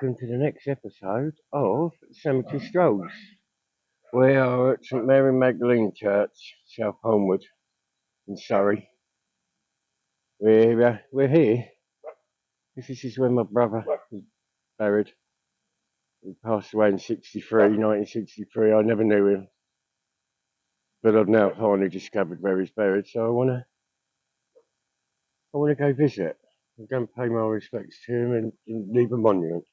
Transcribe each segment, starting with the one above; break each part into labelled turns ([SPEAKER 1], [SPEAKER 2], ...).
[SPEAKER 1] welcome to the next episode of Cemetery Strolls. We are at St Mary Magdalene Church, South Holmwood in Surrey. We're here. This is where my brother was buried. He passed away in 1963. I never knew him, but I've now finally discovered where he's buried. So I wanna go visit. I'm going to pay my respects to him and leave a monument.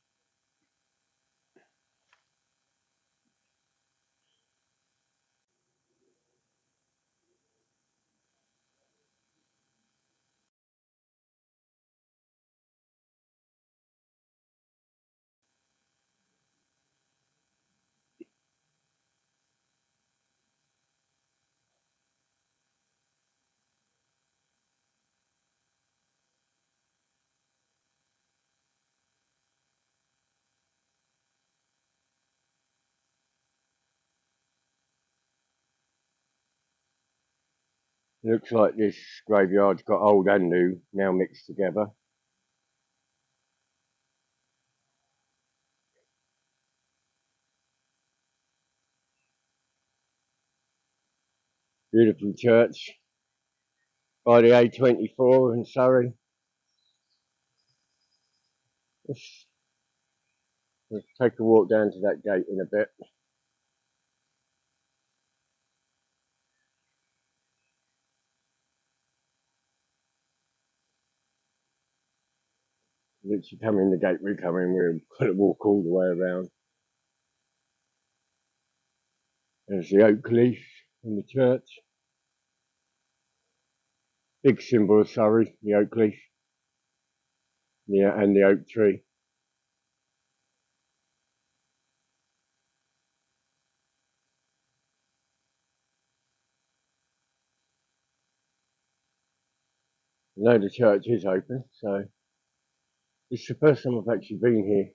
[SPEAKER 1] It looks like this graveyard's got old and new now mixed together. Beautiful church by the A24 in Surrey. Let's take a walk down to that gate in a bit. Literally come in the gate we come in, we're going to walk all the way around. There's the oak leaf in the church. Big symbol of Surrey, the oak leaf. Yeah, and the oak tree. I know the church is open, so it's the first time I've actually been here.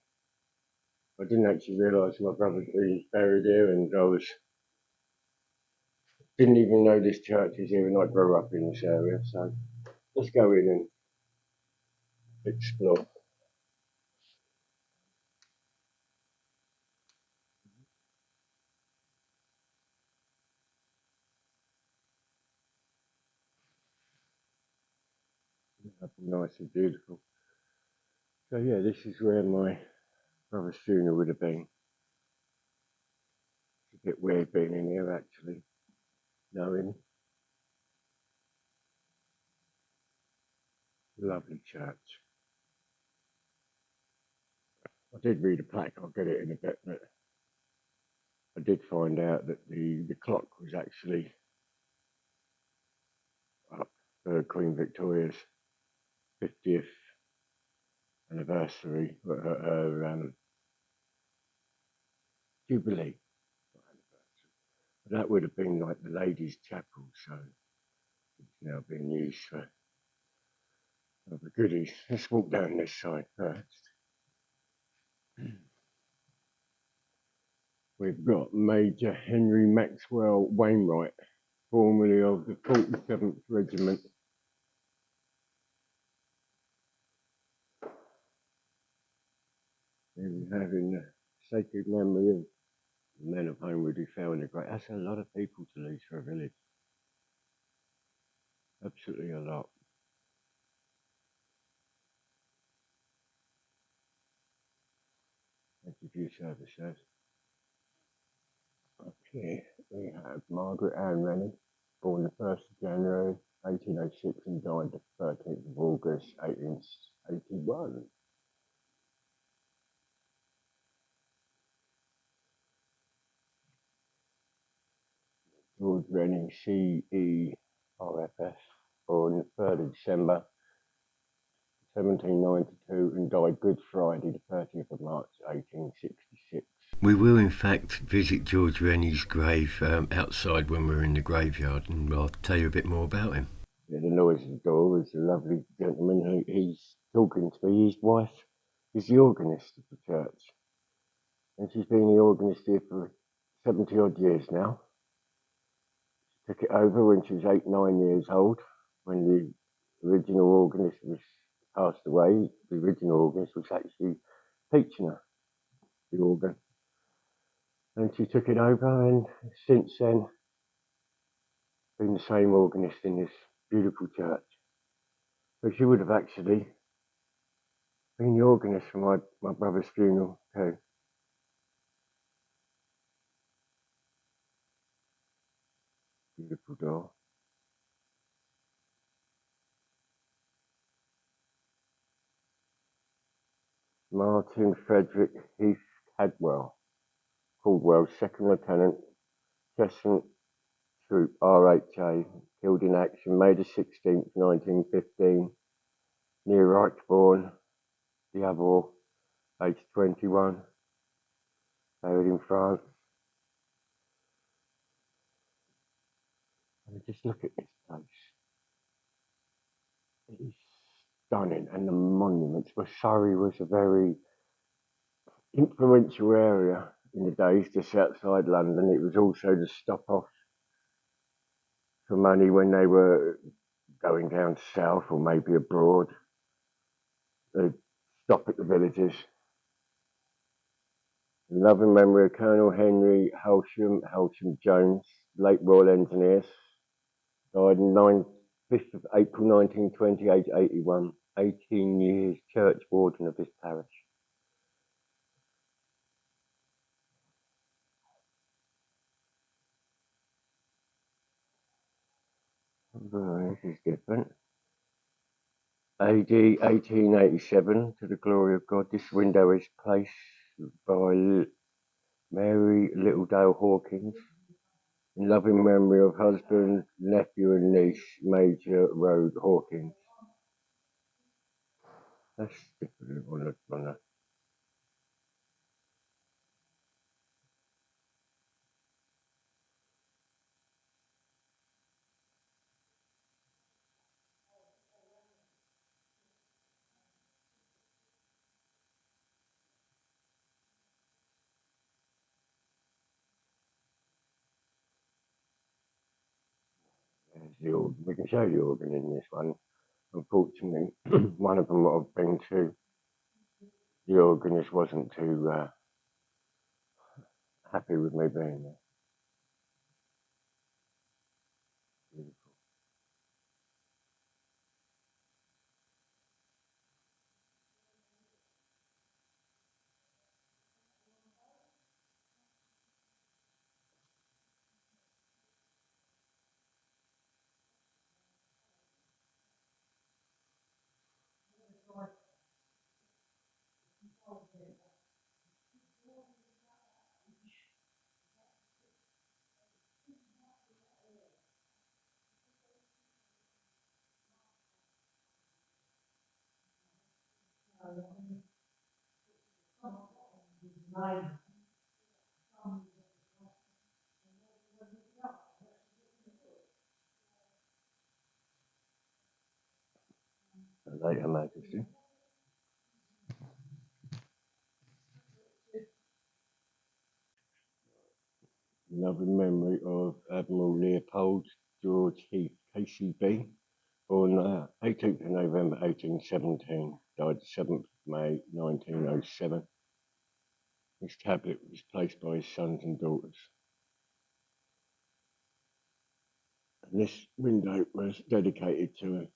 [SPEAKER 1] I didn't actually realise my brother's been buried here, and didn't even know this church is here, and I grew up in this area. So let's go in and explore. Nice and beautiful. So yeah, this is where my brother's funeral would have been. It's a bit weird being in here actually, knowing. Lovely church. I did read a plaque, I'll get it in a bit, but I did find out that the clock was actually up for Queen Victoria's 50th anniversary, her jubilee. But that would have been like the ladies' chapel, so it's now being used for other goodies. Let's walk down this side first. We've got Major Henry Maxwell Wainwright, formerly of the 47th Regiment. Here we have in the sacred memory of the men of Holmwood who fell in the great. That's a lot of people to lose for a village. Absolutely a lot. Thank you for your service, sirs. Up here we have Margaret Ann Rennie, born the 1st of January 1806 and died the 13th of August 1881. George Rennie, CERFS, born the 3rd of December 1792 and died Good Friday the 30th of March 1866. We will in fact visit George Rennie's grave outside when we're in the graveyard, and I'll tell you a bit more about him. Yeah, the noise at the door was a lovely gentleman who he's talking to me. His wife is the organist of the church, and she's been the organist here for 70 odd years now. She took it over when she was 9 years old, when the original organist was passed away. The original organist was actually teaching her the organ. And she took it over, and since then, been the same organist in this beautiful church. So she would have actually been the organist for my brother's funeral too. Beautiful door. Martin Frederick Heath Cadwell, Caldwell, 2nd Lieutenant, Cheshunt Troop RHA, killed in action May the 16th, 1915, near Reichborn, the Avor, aged 21, buried in France. And just look at this place. It is stunning, and the monuments. Well, Surrey was a very influential area in the days just outside London. It was also the stop off for money when they were going down south or maybe abroad. They'd stop at the villages. In loving memory of Colonel Henry Halsham Jones, late Royal Engineers, died on 5th of April 1920, age 81, 18 years, church warden of this parish. This is different. AD 1887, to the glory of God. This window is placed by Mary Littledale Hawkins, in loving memory of husband, nephew and niece, Major Road Hawkins. That's different on a the organ. We can show the organ in this one. Unfortunately, one of them I've been to, the organist wasn't too happy with me being there. Later Majesty. Loving memory of Admiral Leopold George Heath, KCB, born 18th of November 1817, died 7th of May 1907. His tablet was placed by his sons and daughters. And this window was dedicated to him.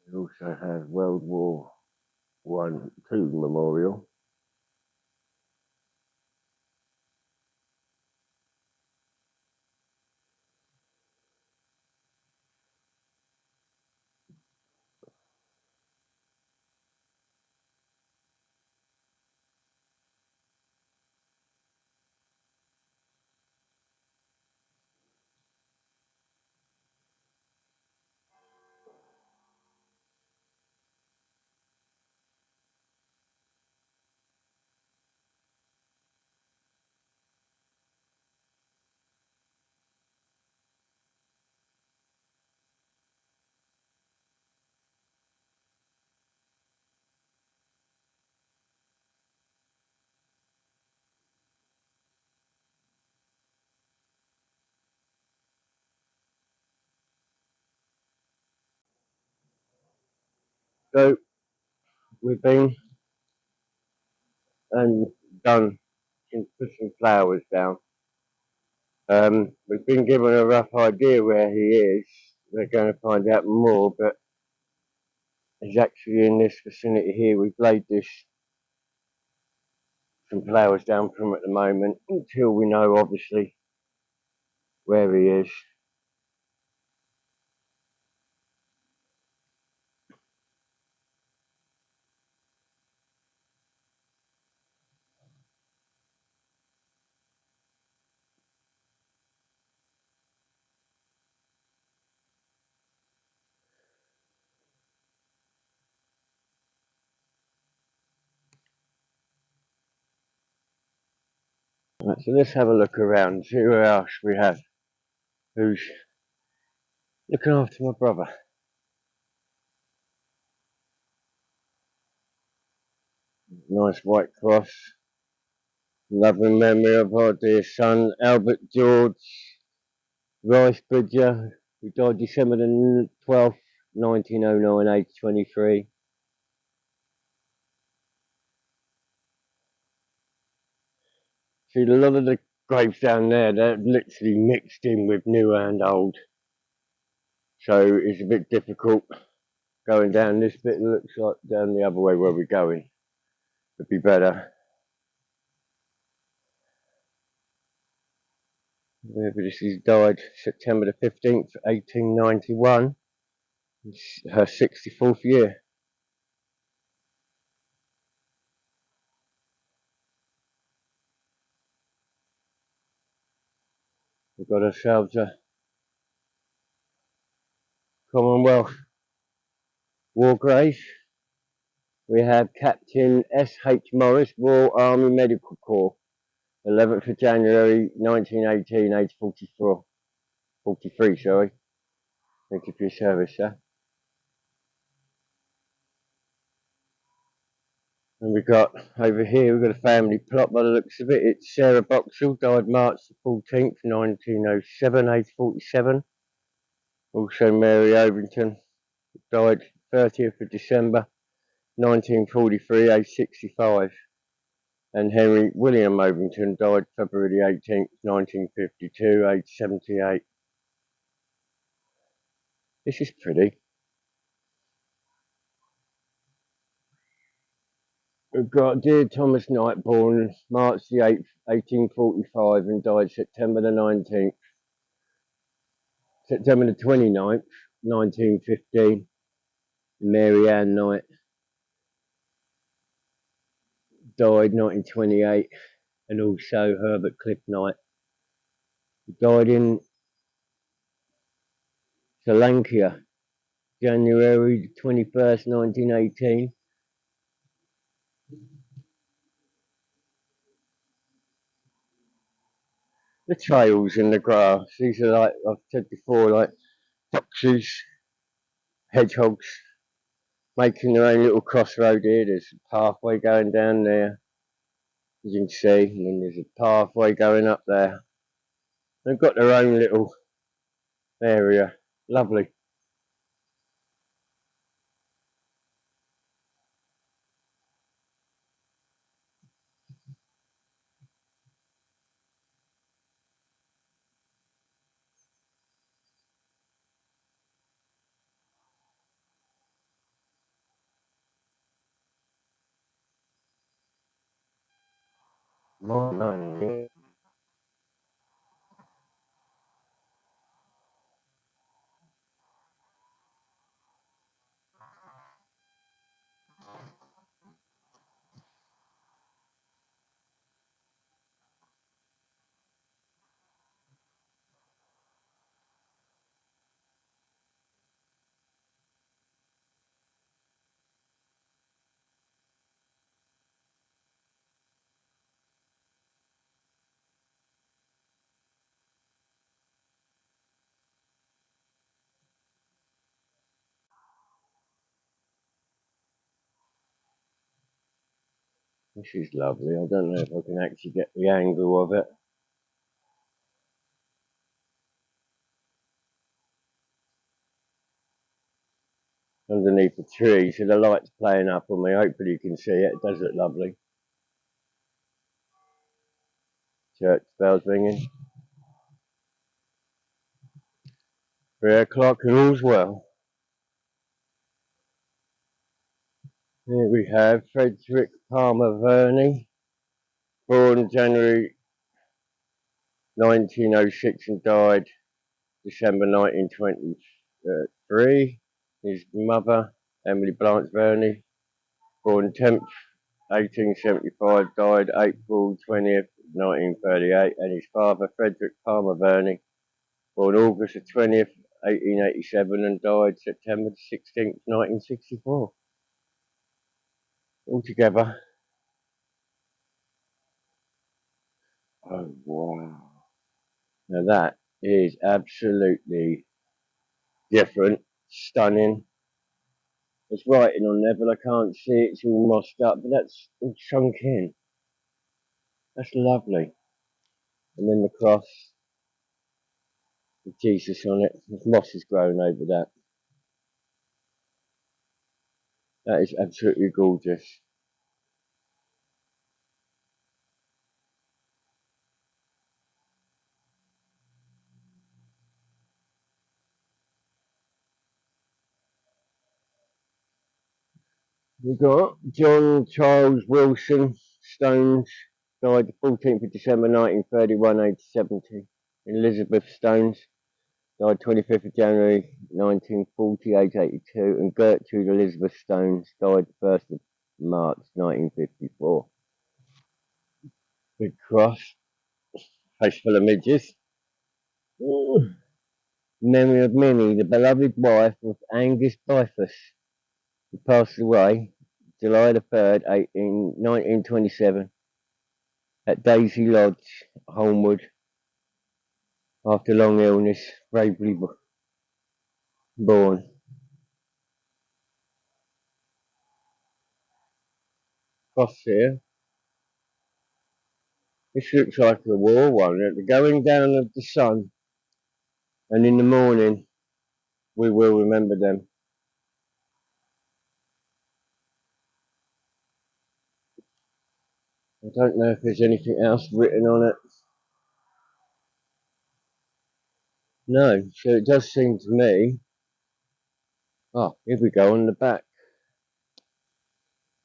[SPEAKER 1] We also have World War One, Two Memorial. So we've been and done some put some flowers down. We've been given a rough idea where he is. We're going to find out more, but he's actually in this vicinity here. We've laid some flowers down for him at the moment until we know, obviously, where he is. Right, so let's have a look around, see who else we have who's looking after my brother. Nice white cross. Loving memory of our dear son, Albert George Rice Bridger, who died December the 12th, 1909, age 23. See, a lot of the graves down there, they're literally mixed in with new and old. So it's a bit difficult going down this bit. It looks like down the other way where we're going would be better. This has died September the 15th, 1891. It's her 64th year. We've got ourselves a Commonwealth war grave. We have Captain S.H. Morris, Royal Army Medical Corps, 11th of January 1918, age 44. 43, sorry. Thank you for your service, sir. And we've got over here, we've got a family plot by the looks of it. It's Sarah Boxall, died March the 14th, 1907, age 47. Also Mary Ovington, died 30th of December 1943, age 65. And Henry William Ovington died February 18th, 1952, age 78. This is pretty. We've got dear Thomas Knight, born March the 8th, 1845, and died September the 19th, September the 29th, 1915. Mary Ann Knight died 1928, and also Herbert Cliff Knight died in Sri Lanka, January 21st, 1918. The trails in the grass, these are like I've said before, like foxes, hedgehogs, making their own little crossroad here. There's a pathway going down there, as you can see, and then there's a pathway going up there. They've got their own little area. Lovely. Morning. This is lovely. I don't know if I can actually get the angle of it. underneath the tree, so the light's playing up on me. Hopefully you can see it. It does look lovely. Church bells ringing. 3 o'clock and all's well. Here we have Frederick Palmer Verney, born January 1906 and died December 1923. His mother, Emily Blanche Verney, born 10th 1875, died April 20th 1938, and his father, Frederick Palmer Verney, born August 20th 1887 and died September 16th 1964. Altogether, oh wow. Now that is absolutely different, stunning. There's writing on there, but I can't see it. It's all mossed up, but that's all sunk in. That's lovely. And then the cross with Jesus on it. There's moss has grown over that. That is absolutely gorgeous. We've got John Charles Wilson Stones, died the 14th of December 1931, aged 70. Elizabeth Stones, died 25th of January 1940, age 82. And Gertrude Elizabeth Stones, died 1st of March 1954. Big cross, face full of midges. Ooh. Memory of Minnie, the beloved wife of Angus Bifus, who passed away July the 3rd, 1927, at Daisy Lodge, Holmwood, after long illness, bravely born. Cross here. This looks like a war one. At the going down of the sun, and in the morning, we will remember them. I don't know if there's anything else written on it. No, so it does seem to me. Oh, here we go on the back.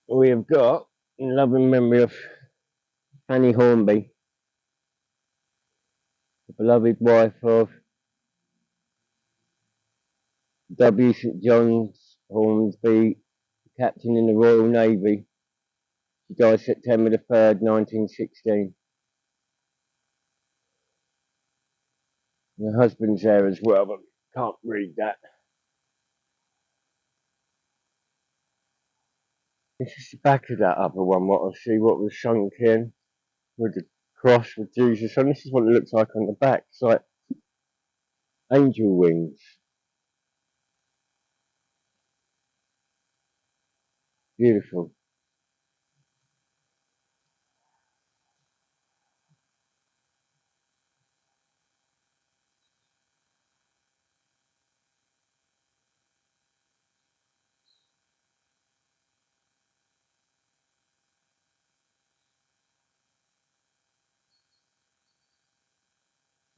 [SPEAKER 1] We have got, in loving memory of Fanny Hornby, the beloved wife of W. St. John's Hornsby, captain in the Royal Navy. She died September the 3rd, 1916. And her husband's there as well, but can't read that. This is the back of that other one, what I see, what was sunk in with the cross with Jesus on. This is what it looks like on the back. It's like angel wings. Beautiful.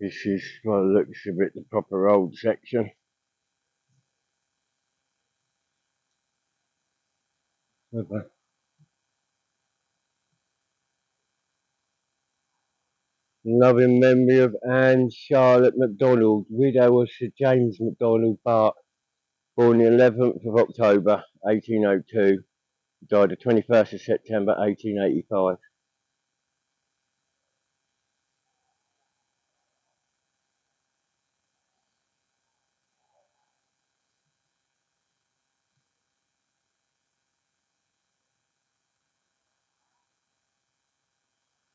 [SPEAKER 1] This is what looks a bit the proper old section. Okay. Loving memory of Anne Charlotte MacDonald, widow of Sir James MacDonald Bart, born the 11th of October 1802, died the 21st of September 1885.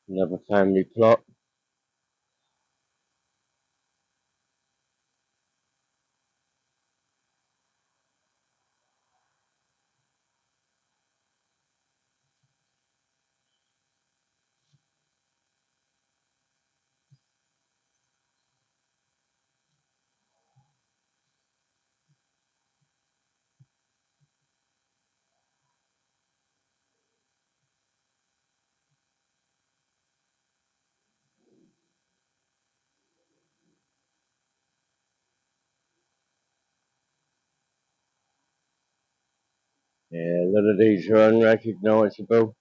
[SPEAKER 1] Another family plot. Yeah, a lot of these are unrecognisable.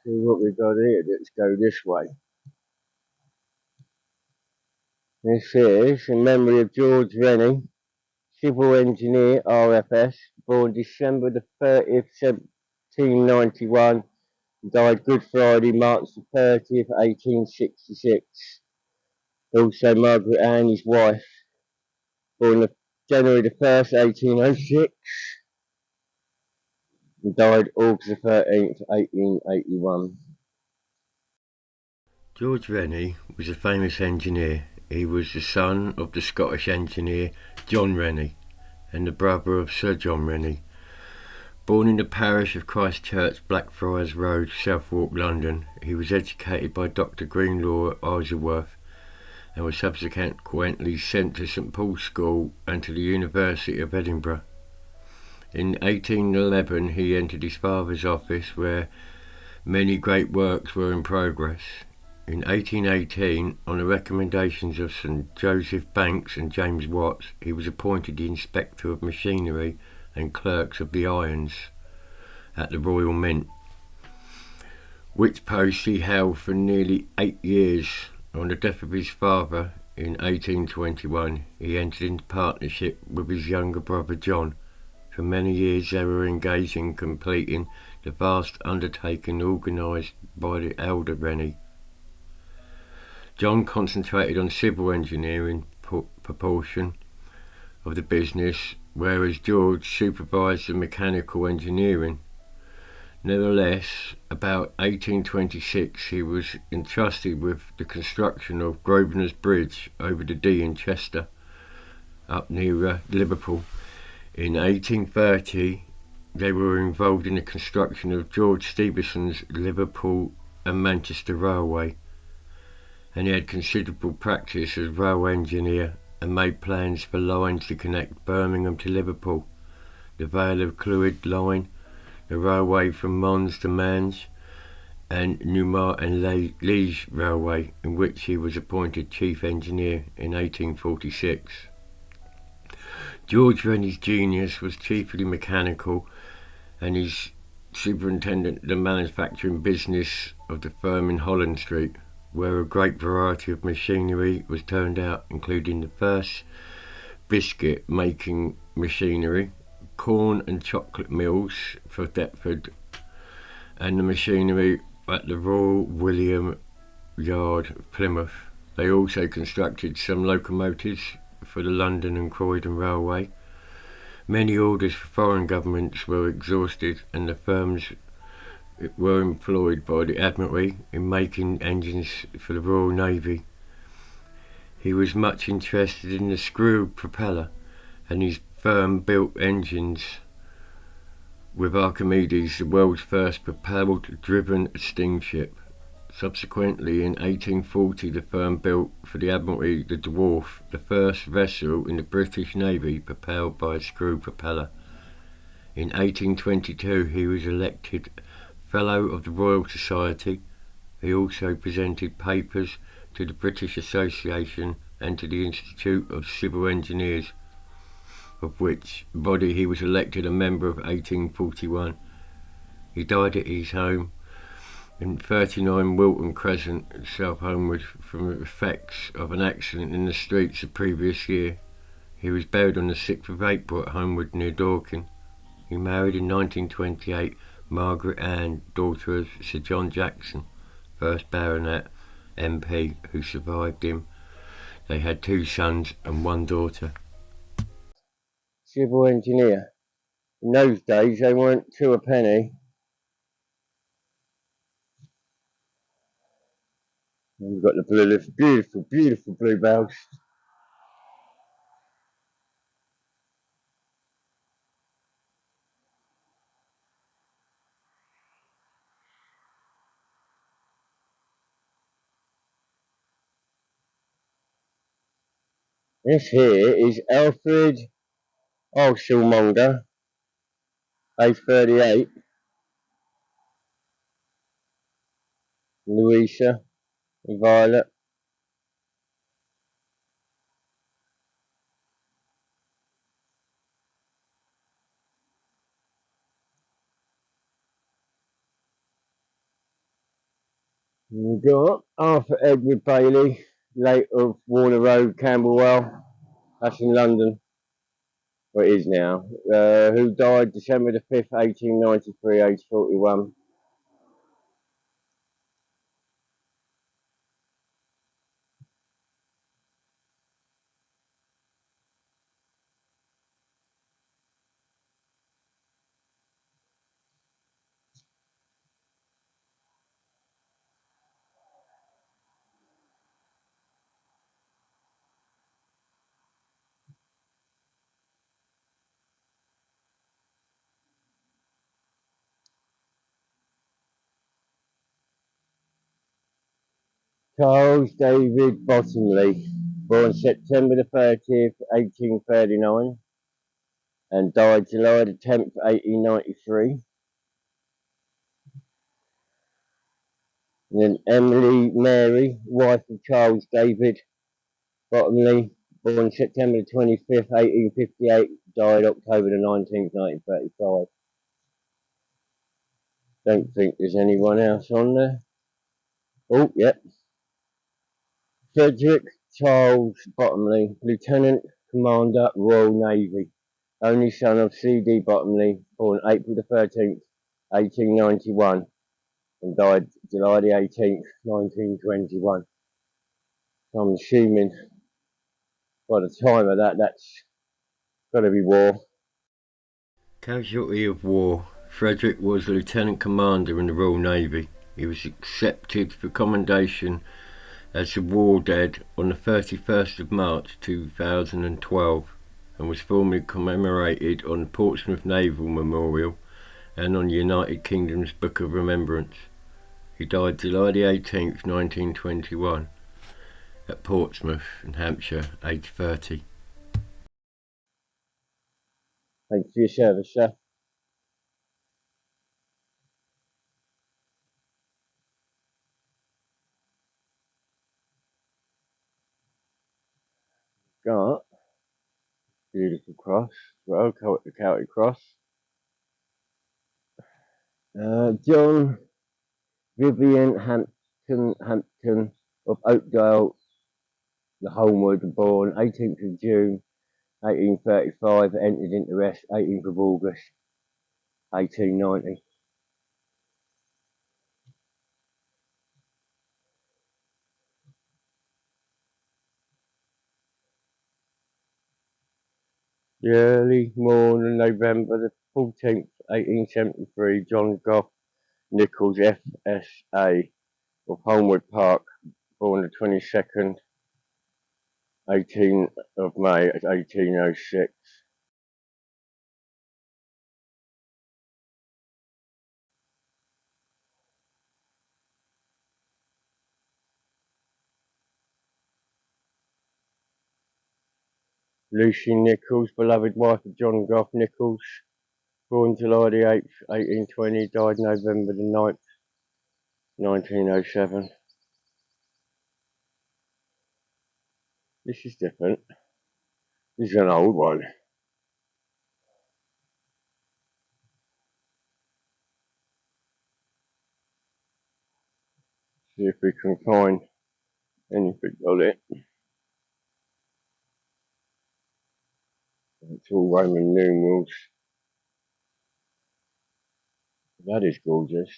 [SPEAKER 1] See what we've got here. Let's go this way. This is in memory of George Rennie, civil engineer, RFS, born December the 30th, 1791, died Good Friday, March the 30th, 1866. Also Margaret Ann, his wife, born January the 1st, 1806, and died August the 13th, 1881. George Rennie was a famous engineer. He was the son of the Scottish engineer John Rennie and the brother of Sir John Rennie. Born in the parish of Christchurch, Blackfriars Road, Southwark, London, he was educated by Dr. Greenlaw at Isleworth and was subsequently sent to St Paul's School and to the University of Edinburgh. In 1811 he entered his father's office where many great works were in progress. In 1818, on the recommendations of St Joseph Banks and James Watts, he was appointed the Inspector of Machinery and Clerks of the Irons at the Royal Mint, which post he held for nearly 8 years. On the death of his father in 1821, he entered into partnership with his younger brother John. For many years they were engaged in completing the vast undertaking organised by the elder Rennie. John concentrated on civil engineering proportion of the business, whereas George supervised the mechanical engineering. Nevertheless, about 1826 he was entrusted with the construction of Grosvenor's Bridge over the Dee in Chester, up near Liverpool. In 1830 they were involved in the construction of George Stephenson's Liverpool and Manchester Railway, and he had considerable practice as railway engineer and made plans for lines to connect Birmingham to Liverpool, the Vale of Clwyd line, the railway from Mons to Mans, and Newmarket and Liege Railway, in which he was appointed chief engineer in 1846. George Rennie's genius was chiefly mechanical, and his superintendent the manufacturing business of the firm in Holland Street, where a great variety of machinery was turned out, including the first biscuit making machinery, corn and chocolate mills for Deptford, and the machinery at the Royal William Yard, Plymouth. They also constructed some locomotives for the London and Croydon Railway. Many orders for foreign governments were exhausted, and the firms were employed by the Admiralty in making engines for the Royal Navy. He was much interested in the screw propeller, and his firm built engines with Archimedes, the world's first propelled-driven steamship. Subsequently, in 1840, the firm built for the Admiralty the Dwarf, the first vessel in the British Navy propelled by a screw propeller. In 1822, he was elected Fellow of the Royal Society. He also presented papers to the British Association and to the Institute of Civil Engineers, of which body he was elected a member of 1841. He died at his home in 39 Wilton Crescent, South Holmwood, from the effects of an accident in the streets the previous year. He was buried on the 6th of April at Holmwood near Dorking. He married in 1928 Margaret Ann, daughter of Sir John Jackson, 1st Baronet, MP, who survived him. They had 2 sons and 1 daughter. Civil engineer. In those days they weren't 2 a penny. We've got the beautiful bluebells. This here is Alfred Olselmonger, age 38, Louisa, Violet. We've got Arthur Edward Bailey, late of Warner Road, Camberwell. That's in London, where it is now. Who died December the 5th, 1893, age 41. Charles David Bottomley, born September the 30th, 1839, and died July the 10th, 1893. And then Emily Mary, wife of Charles David Bottomley, born September the 25th, 1858, died October the 19th, 1935. Don't think there's anyone else on there. Oh, yep. Frederick Charles Bottomley, Lieutenant Commander, Royal Navy, only son of C.D. Bottomley, born April the 13th, 1891, and died July the 18th, 1921. So I'm assuming by the time of that, that's got to be war. Casualty of war. Frederick was a Lieutenant Commander in the Royal Navy. He was accepted for commendation as the war dead on the 31st of March 2012 and was formally commemorated on the Portsmouth Naval Memorial and on the United Kingdom's Book of Remembrance. He died July the 18th, 1921 at Portsmouth in Hampshire, aged 30. Thanks for your service, sir. Got beautiful cross, well, Celtic cross. John Vivian Hampton of Oakdale, the Holmwood, born 18th of June 1835, entered into rest 18th of August 1890. The early morning, November the 14th, 1873, John Goff Nichols, FSA, of Holmwood Park, born the 22nd, 18th of May 1806. Lucy Nichols, beloved wife of John Goff Nichols, born July the 8th, 1820, died November the 9th, 1907. This is different. This is an old one. See if we can find anything on it. It's all Roman numerals. That is gorgeous.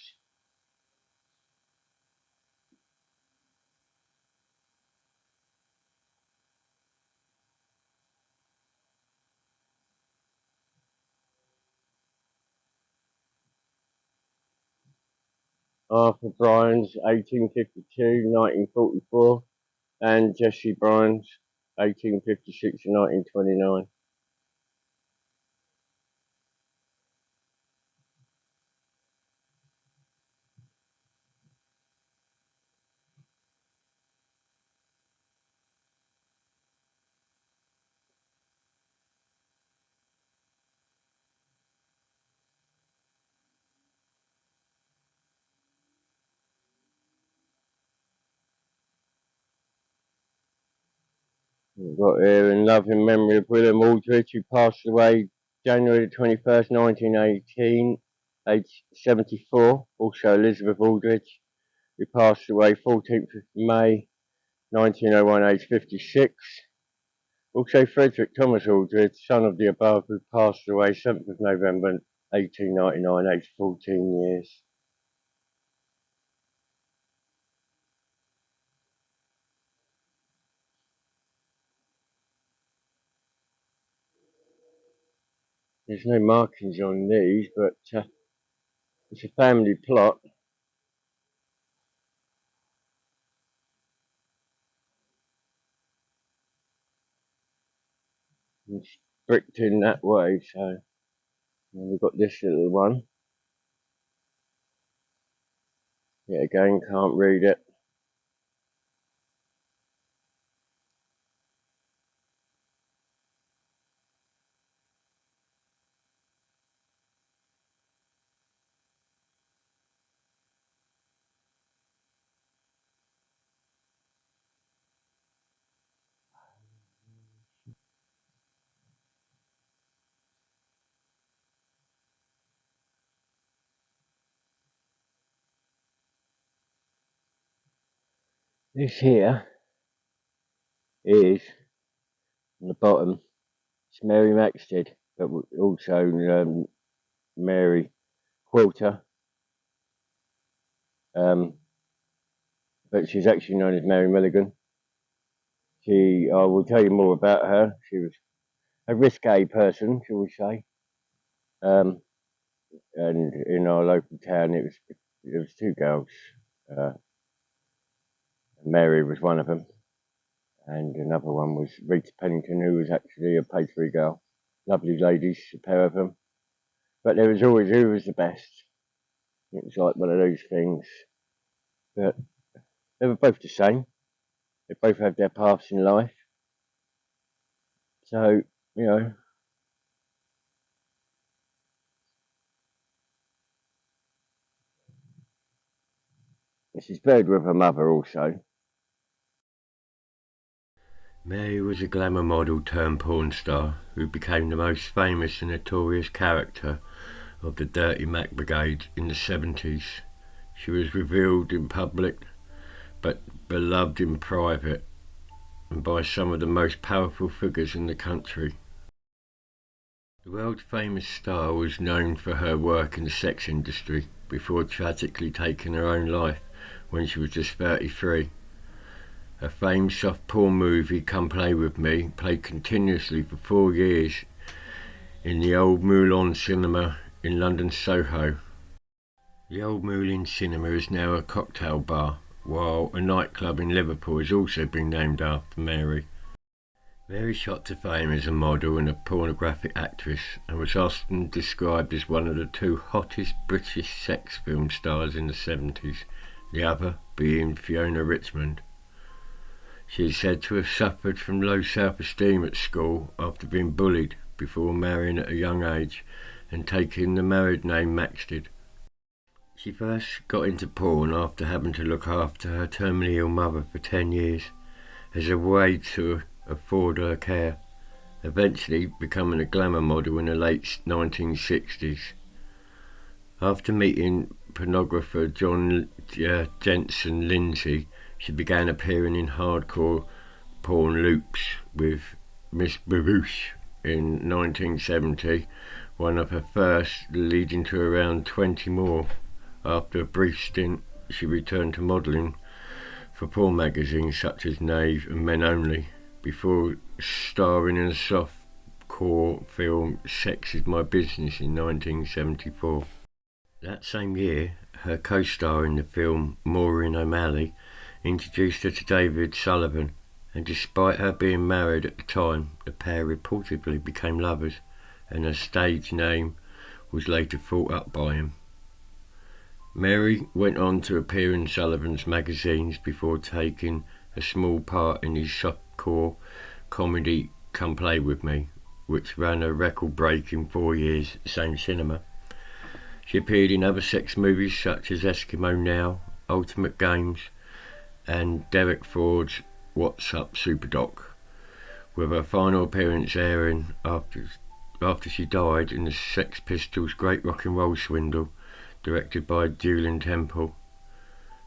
[SPEAKER 1] Arthur Bryans, 1852, 1944, and Jesse Bryans, 1856 to 1929. We've got here in loving memory of William Aldridge, who passed away January 21st, 1918, aged 74. Also Elizabeth Aldridge, who passed away 14th of May 1901, aged 56. Also Frederick Thomas Aldridge, son of the above, who passed away 7th of November 1899, aged 14 years. There's no markings on these, but it's a family plot. It's bricked in that way, so we've got this little one. Yet again, can't read it. This here is, on the bottom, it's Mary Magdalene, but also Mary Quilter. But she's actually known as Mary Milligan. I will tell you more about her. She was a risque person, shall we say. And in our local town, it was two girls. Mary was one of them, and another one was Rita Pennington, who was actually a pastry girl. Lovely ladies, a pair of them. But there was always who was the best. It was like one of those things. But they were both the same. They both had their paths in life. So, she's buried with her mother also. Mary was a glamour model turned porn star who became the most famous and notorious character of the Dirty Mac Brigade in the 70s. She was revered in public but beloved in private and by some of the most powerful figures in the country. The world famous star was known for her work in the sex industry before tragically taking her own life when she was just 33. Her famed soft porn movie Come Play With Me played continuously for 4 years in the Old Moulin Cinema in London Soho. The Old Moulin Cinema is now a cocktail bar, while a nightclub in Liverpool has also been named after Mary. Mary shot to fame as a model and a pornographic actress and was often described as one of the two hottest British sex film stars in the 70s, the other being Fiona Richmond. She is said to have suffered from low self-esteem at school after being bullied before marrying at a young age and taking the married name Maxted. She first got into porn after having to look after her terminally ill mother for 10 years as a way to afford her care, eventually becoming a glamour model in the late 1960s. After meeting pornographer John Jensen Lindsay, she began appearing in hardcore porn loops with Miss Barouche in 1970, one of her first, leading to around 20 more. After a brief stint, she returned to modelling for porn magazines such as Knave and Men Only, before starring in a soft-core film Sex Is My Business in 1974. That same year, her co-star in the film, Maureen O'Malley, introduced her to David Sullivan, and despite her being married at the time, the pair reportedly became lovers, and her stage name was later thought up by him. Mary went on to appear in Sullivan's magazines before taking a small part in his softcore comedy Come Play With Me, which ran a record-breaking 4 years at the same cinema. She appeared in other sex movies such as Eskimo Now, Ultimate Games, and Derek Ford's What's Up Superdoc. with her final appearance airing after she died in the Sex Pistols' Great Rock and Roll Swindle, directed by Julian Temple.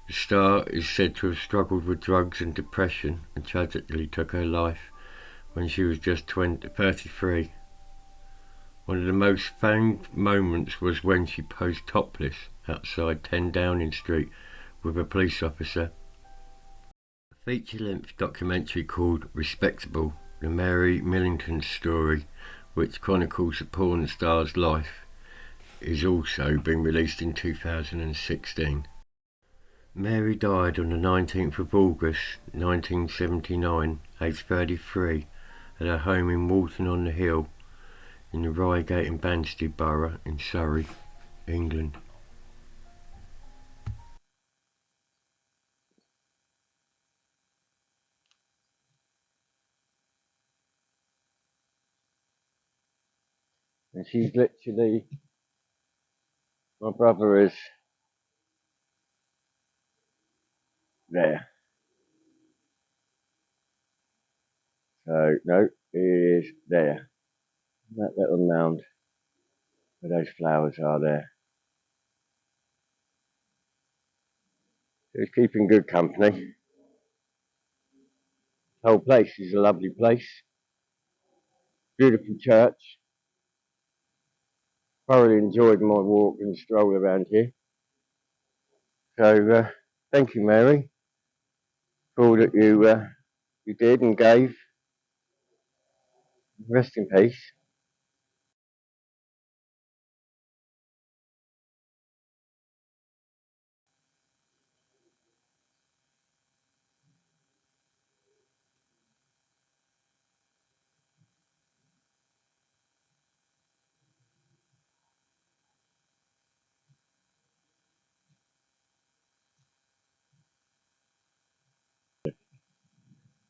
[SPEAKER 1] The star is said to have struggled with drugs and depression and tragically took her life when she was just 33. One of the most famed moments was when she posed topless outside 10 Downing Street with a police officer. A feature-length documentary called Respectable, the Mary Magdalene story, which chronicles the porn star's life, is also being released in 2016. Mary died on the 19th of August 1979, aged 33, at her home in Walton-on-the-Hill in the Reigate and Banstead borough in Surrey, England. And she's literally, my brother is there. So, no, he is there. That little mound where those flowers are there. He's keeping good company. The whole place is a lovely place. Beautiful church. Thoroughly enjoyed my walk and stroll around here. So, thank you, Mary, for all that you did and gave. Rest in peace.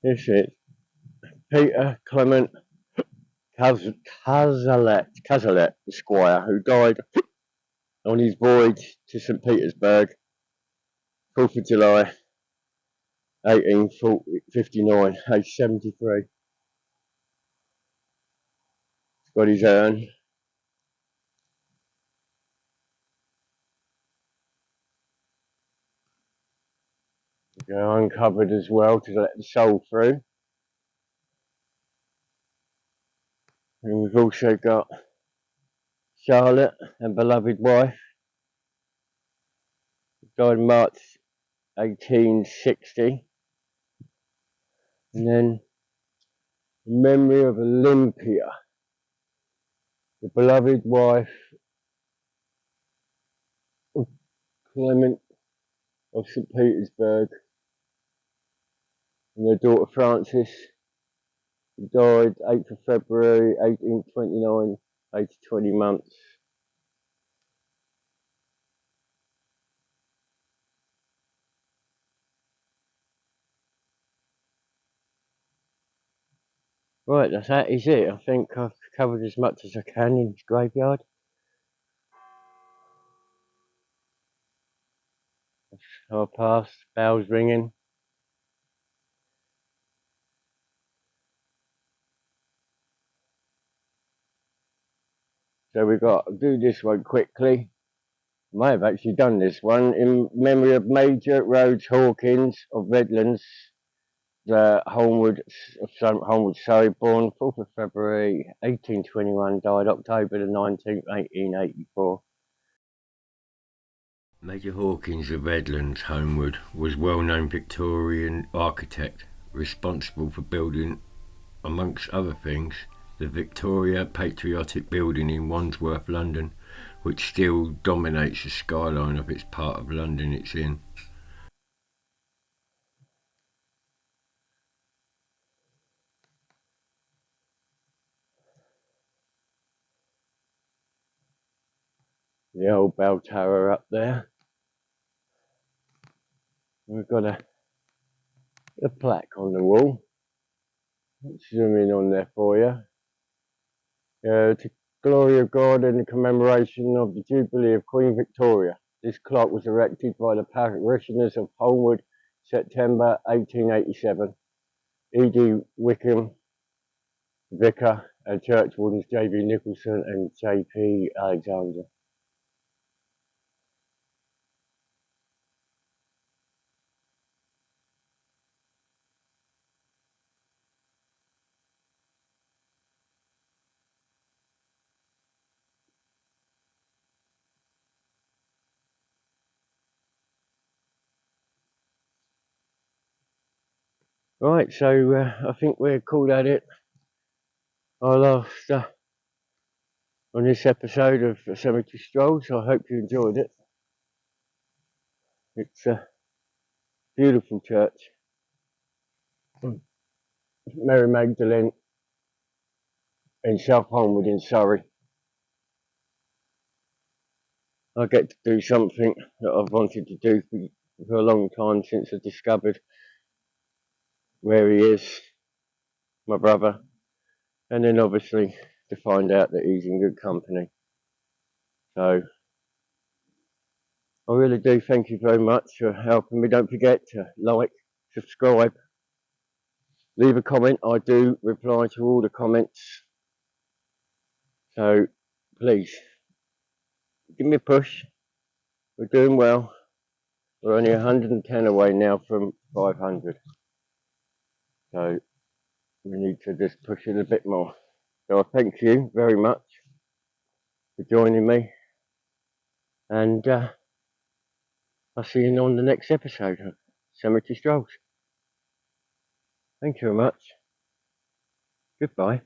[SPEAKER 1] This is Peter Clement Cazalet, Esquire, who died on his voyage to St. Petersburg, 4th of July, 1859, aged 73. He's got his urn. Uncovered as well to let the soul through. And we've also got Charlotte and beloved wife, died in March 1860. And then in memory of Olympia, the beloved wife of Clement of St. Petersburg, and their daughter Frances, who died 8th of February 1829, aged 20 months. Right, that is it. I think I've covered as much as I can in this graveyard. Half past, bells ringing. So we've got to do this one quickly. I may have actually done this one in memory of Major Rhodes Hawkins of Redlands, the Holmwood, Surrey, born 4th of February 1821, died October the 19th, 1884. Major Hawkins of Redlands, Holmwood, was well-known Victorian architect, responsible for building, amongst other things, the Victoria Patriotic Building in Wandsworth, London, which still dominates the skyline of its part of London it's in. The old bell tower up there. We've got a plaque on the wall. Let's zoom in on there for you. To glory of God and the commemoration of the Jubilee of Queen Victoria. This clock was erected by the parishioners of Holmwood, September 1887. E.D. Wickham Vicar and Church Wardens JB Nicholson and JP Alexander. Right, so I think we're called at it. Our last on this episode of Cemetery Strolls. I hope you enjoyed it. It's a beautiful church. Mary Magdalene in South Holmwood in Surrey. I get to do something that I've wanted to do for a long time since I discovered where he is, my brother, and then obviously to find out that he's in good company. So I really do thank you very much for helping me. Don't forget to like, subscribe, leave a comment. I do reply to all the comments. So please give me a push. We're doing well. We're only 110 away now from 500. So we need to just push it a bit more. So I thank you very much for joining me. And I'll see you on the next episode of Cemetery Strolls. Thank you very much. Goodbye.